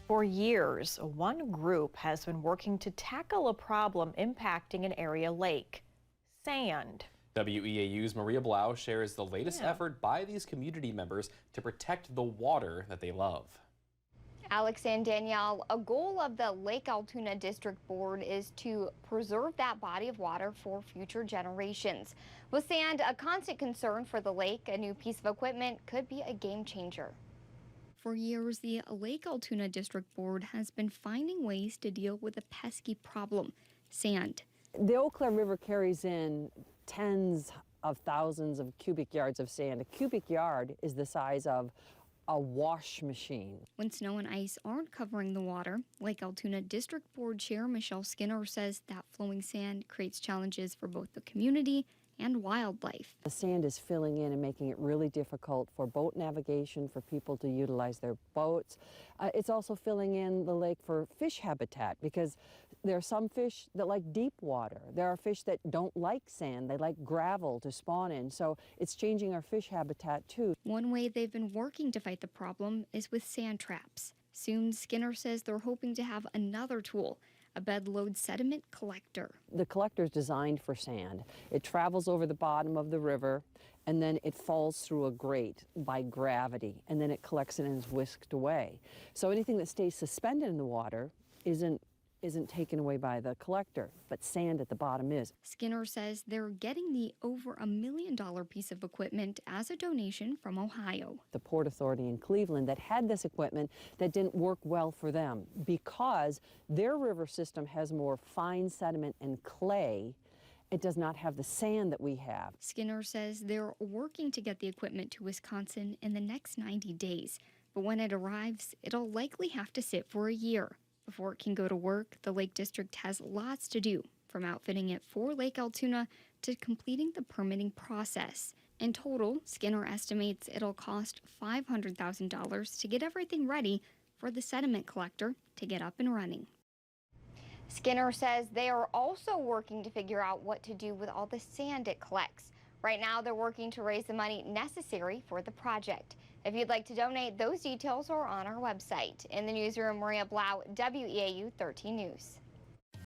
For years, one group has been working to tackle a problem impacting an area lake: sand. WEAU's Maria Blau shares the latest effort by these community members to protect the water that they love. Alex and Danielle, a goal of the Lake Altoona District Board is to preserve that body of water for future generations. With sand a constant concern for the lake, a new piece of equipment could be a game changer. For years, the Lake Altoona District Board has been finding ways to deal with a pesky problem: sand. The Eau Claire River carries in tens of thousands of cubic yards of sand. A cubic yard is the size of a wash machine. When snow and ice aren't covering the water, Lake Altoona District Board Chair Michelle Skinner says that flowing sand creates challenges for both the community and wildlife. The sand is filling in and making it really difficult for boat navigation, for people to utilize their boats. It's also filling in the lake for fish habitat, because there are some fish that like deep water. There are fish that don't like sand. They like gravel to spawn in. So it's changing our fish habitat too. One way they've been working to fight the problem is with sand traps. Soon, Skinner says they're hoping to have another tool: a bed-load sediment collector. The collector is designed for sand. It travels over the bottom of the river, and then it falls through a grate by gravity, and then it collects it and is whisked away. So anything that stays suspended in the water isn't taken away by the collector, but sand at the bottom is. Skinner says they're getting the over $1 million piece of equipment as a donation from Ohio. The Port Authority in Cleveland that had this equipment that didn't work well for them because their river system has more fine sediment and clay. It does not have the sand that we have. Skinner says they're working to get the equipment to Wisconsin in the next 90 days, but when it arrives, it'll likely have to sit for a year. Before it can go to work, the Lake District has lots to do, from outfitting it for Lake Altoona to completing the permitting process. In total, Skinner estimates it'll cost $500,000 to get everything ready for the sediment collector to get up and running. Skinner says they are also working to figure out what to do with all the sand it collects. Right now, they're working to raise the money necessary for the project. If you'd like to donate, those details are on our website. In the newsroom, Maria Blau, WEAU 13 News.